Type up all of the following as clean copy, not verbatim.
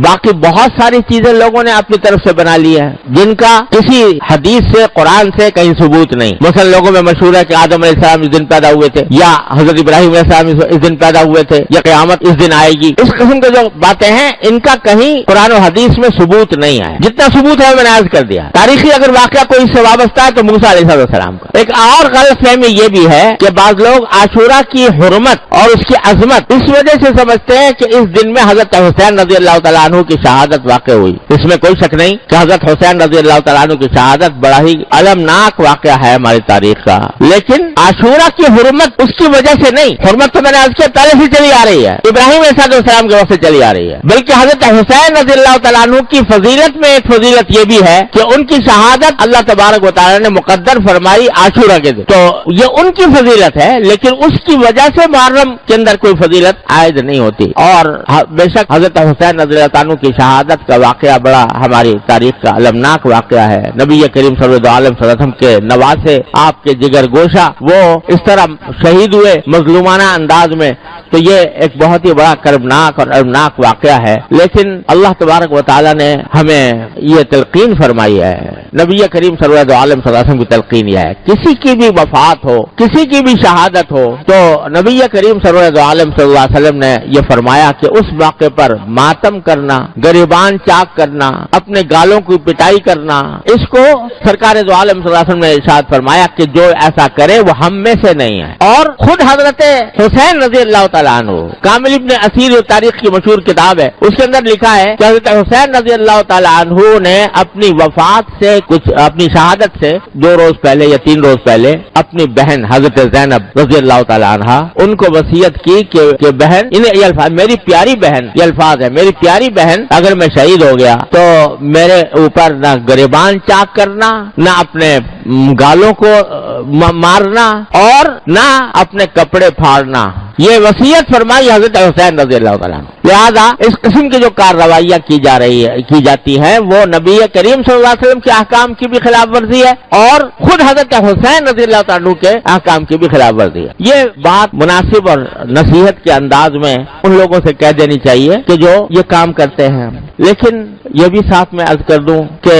باقی بہت ساری چیزیں لوگوں نے اپنی طرف سے بنا لی ہے جن کا کسی حدیث سے قرآن سے کہیں ثبوت نہیں. مثلا لوگوں میں مشہور ہے کہ آدم علیہ السلام اس دن پیدا ہوئے تھے, یا حضرت ابراہیم علیہ السلام اس دن پیدا ہوئے تھے, یا قیامت اس دن آئے گی. اس قسم کے جو باتیں ہیں ان کا کہیں قرآن و حدیث میں ثبوت نہیں ہے. جتنا ثبوت ہے میں نے عرض کر دیا. تاریخی اگر واقعہ کوئی اس سے وابستہ ہے تو موسیٰ علیہ السلام کا. ایک اور غلط فہمی یہ بھی ہے کہ بعض لوگ عاشورہ کی حرمت اور اس کی عظمت اس وجہ سے سمجھتے ہیں کہ اس دن میں حضرت حسین رضی اللہ تعالیٰ عنہ کی شہادت واقع ہوئی. اس میں کوئی شک نہیں کہ حضرت حسین رضی اللہ تعالیٰ عنہ کی شہادت بڑا ہی المناک واقعہ ہے ہماری تاریخ کا. لیکن عاشورہ کی حرمت اس کی وجہ سے نہیں. حرمت تو میں نے عرض کیا پہلے سے چلی آ رہی ہے, ابراہیم علیہ السلام کے وقت سے چلی آ رہی ہے. بلکہ حضرت حسین رضی اللہ تعالیٰ عنہ کی فضیلت میں ایک فضیلت یہ بھی ہے کہ ان کی شہادت اللہ تبارک و تعالیٰ نے مقدر فرمائی عاشورہ کے دن. تو یہ ان کی فضیلت ہے, لیکن اس کی وجہ سے محرم کے اندر کوئی فضیلت عائد نہیں ہوتی. اور بے شک حضرت حسین رضی اللہ عنہ کی شہادت کا واقعہ بڑا ہماری تاریخ کا المناک واقعہ ہے. نبی کریم صلی اللہ علیہ وسلم کے نواسے, آپ کے جگر گوشہ, وہ اس طرح شہید ہوئے مظلومانہ انداز میں. تو یہ ایک بہت ہی بڑا کربناک اور المناک واقعہ ہے. لیکن اللہ تبارک و تعالیٰ نے ہمیں یہ تلقین فرمائی ہے, نبی کریم صلی اللہ علیہ وسلم کی تلقین یہ ہے, کسی کی بھی وفات ہو, کسی کی بھی شہادت ہو, تو نبی کریم صلی اللہ علیہ وسلم نے یہ فرمایا کہ اس موقع پر ماتم کرنا, گریبان چاک کرنا, اپنے گالوں کی پٹائی کرنا, اس کو سرکار دو عالم صلی اللہ علیہ وسلم نے ارشاد فرمایا کہ جو ایسا کرے وہ ہم میں سے نہیں ہے. اور خود حضرت حسین رضی اللہ تعالیٰ عنہ, کامل ابن اسیر تاریخ کی مشہور کتاب ہے, اس کے اندر لکھا ہے کہ حضرت حسین رضی اللہ تعالیٰ عنہ نے اپنی وفات سے اپنی شہادت سے 2 روز پہلے یا 3 روز پہلے اپنی بہن حضرت زینب رضی اللہ تعالیٰ عنہ ان کو وصیت کی کہ بہن, یہ الفاظ میری پیاری بہن, یہ الفاظ ہے میری پیاری بہن, اگر میں شہید ہو گیا تو میرے اوپر نہ گریبان چاک کرنا, نہ اپنے گالوں کو مارنا, اور نہ اپنے کپڑے پھاڑنا. یہ وصیت فرمائی حضرت حسین رضی اللہ تعالیٰ عنہ. لہذا اس قسم کی جو کارروائیاں کی جاتی ہیں وہ نبی کریم صلی اللہ علیہ وسلم کے احکام کی بھی خلاف ورزی ہے, اور خود حضرت حسین رضی اللہ تعالیٰ عنہ کے احکام کی بھی خلاف ورزی ہے. یہ بات مناسب اور نصیحت کے انداز میں ان لوگوں سے کہہ دینی چاہیے کہ جو یہ کام کرتے ہیں. لیکن یہ بھی ساتھ میں عرض کر دوں کہ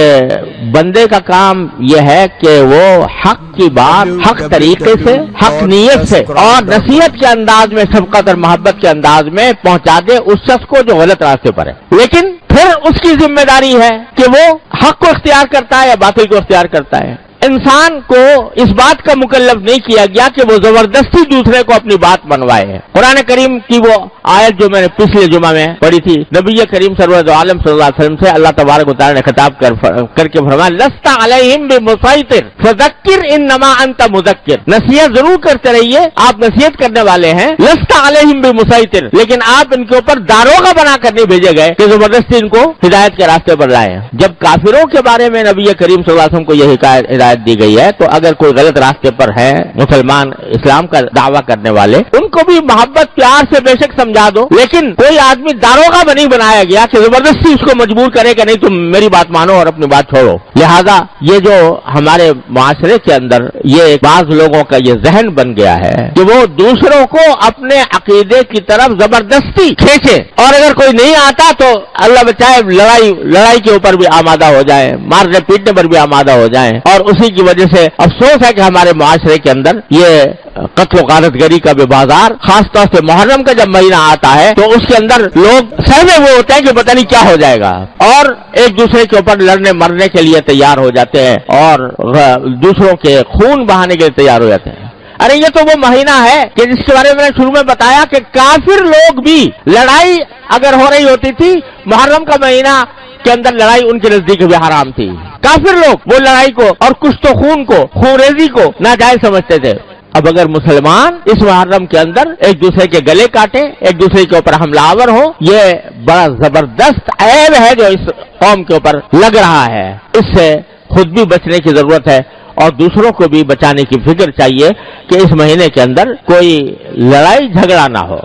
بندے کا کام یہ ہے کہ وہ حق کی بات حق طریقے سے, حق نیت سے اور نصیحت کے انداز میں, شفقت اور محبت کے انداز میں پہنچا دے اس شخص کو جو غلط راستے پر ہے. لیکن پھر اس کی ذمہ داری ہے کہ وہ حق کو اختیار کرتا ہے یا باطل کو اختیار کرتا ہے. انسان کو اس بات کا مکلف نہیں کیا گیا کہ وہ زبردستی دوسرے کو اپنی بات منوائے. قرآن کریم کی وہ آیت جو میں نے پچھلے جمعہ میں پڑھی تھی, نبی کریم صلی اللہ علیہ وسلم سے اللہ تبارک و تعالی نے خطاب کر کے فرمایا لست علیہم بمسیطر فذکر انما انت مذکر. نصیحت ضرور کرتے رہیے, آپ نصیحت کرنے والے ہیں. لست علیہم بمسیطر, لیکن آپ ان کے اوپر داروغہ بنا کر نہیں بھیجے گئے کہ زبردستی ان کو ہدایت کے راستے پر لائیں. جب کافروں کے بارے میں نبی کریم صلی اللہ علیہ وسلم کو یہ ہدایت دی گئی ہے تو اگر کوئی غلط راستے پر ہے, مسلمان اسلام کا دعویٰ کرنے والے, ان کو بھی محبت پیار سے بے شک سمجھا دو. لیکن کوئی آدمی داروغہ نہیں بنایا گیا کہ زبردستی اس کو مجبور کرے کہ نہیں تم میری بات مانو اور اپنی بات چھوڑو. لہذا یہ جو ہمارے معاشرے کے اندر یہ بعض لوگوں کا یہ ذہن بن گیا ہے کہ وہ دوسروں کو اپنے عقیدے کی طرف زبردستی کھینچے, اور اگر کوئی نہیں آتا تو اللہ بچائے لڑائی کے اوپر بھی آمادہ ہو جائے, مارنے پیٹنے پر بھی آمادہ ہو جائیں. اور اسی کی وجہ سے افسوس ہے کہ ہمارے معاشرے کے اندر یہ قتل و غارت گری کا بھی بازار, خاص طور سے محرم کا جب مہینہ آتا ہے تو اس کے اندر لوگ سہمے ہوئے ہوتے ہیں کہ پتہ نہیں کیا ہو جائے گا, اور ایک دوسرے کے اوپر لڑنے مرنے کے لیے تیار ہو جاتے ہیں اور دوسروں کے خون بہانے کے لیے تیار ہو جاتے ہیں. ارے یہ تو وہ مہینہ ہے کہ جس کے بارے میں نے شروع میں بتایا کہ کافر لوگ بھی, لڑائی اگر ہو رہی ہوتی تھی محرم کا مہینہ کے اندر, لڑائی ان کے نزدیک بھی حرام تھی. کافر لوگ وہ لڑائی کو اور کشت و خون کو, خون ریزی کو ناجائز سمجھتے تھے. اب اگر مسلمان اس محرم کے اندر ایک دوسرے کے گلے کاٹے, ایک دوسرے کے اوپر حملہ آور ہو, یہ بڑا زبردست عیب ہے جو اس قوم کے اوپر لگ رہا ہے. اس سے خود بھی بچنے کی ضرورت ہے اور دوسروں کو بھی بچانے کی فکر چاہیے کہ اس مہینے کے اندر کوئی لڑائی جھگڑا نہ ہو.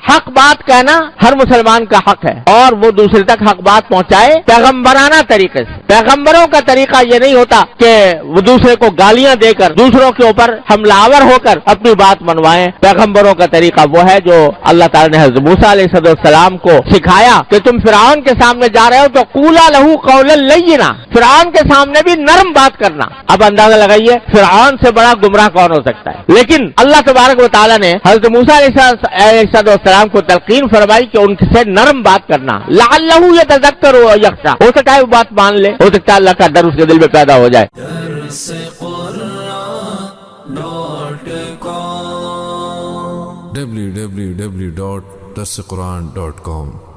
حق بات کہنا ہر مسلمان کا حق ہے اور وہ دوسرے تک حق بات پہنچائے پیغمبرانہ طریقے سے. پیغمبروں کا طریقہ یہ نہیں ہوتا کہ وہ دوسرے کو گالیاں دے کر دوسروں کے اوپر حملہ آور ہو کر اپنی بات منوائیں. پیغمبروں کا طریقہ وہ ہے جو اللہ تعالیٰ نے حضرت موسیٰ علیہ السلام کو سکھایا کہ تم فرعون کے سامنے جا رہے ہو تو قولا لہو قولا لینا، فرعون کے سامنے بھی نرم بات کرنا. اب اندازہ لگائیے فرعون سے بڑا گمراہ کون ہو سکتا ہے. لیکن اللہ تبارک و تعالیٰ نے حضرت موسیٰ علیہ السلام کو تلقین فرمائی کہ ان سے نرم بات کرنا. لعلہ یتذکر و یخشی، ہو سکتا ہے وہ بات مان لے، ہو سکتا ہے اللہ کا ڈر اس کے دل میں پیدا ہو جائے. www.darsequran.com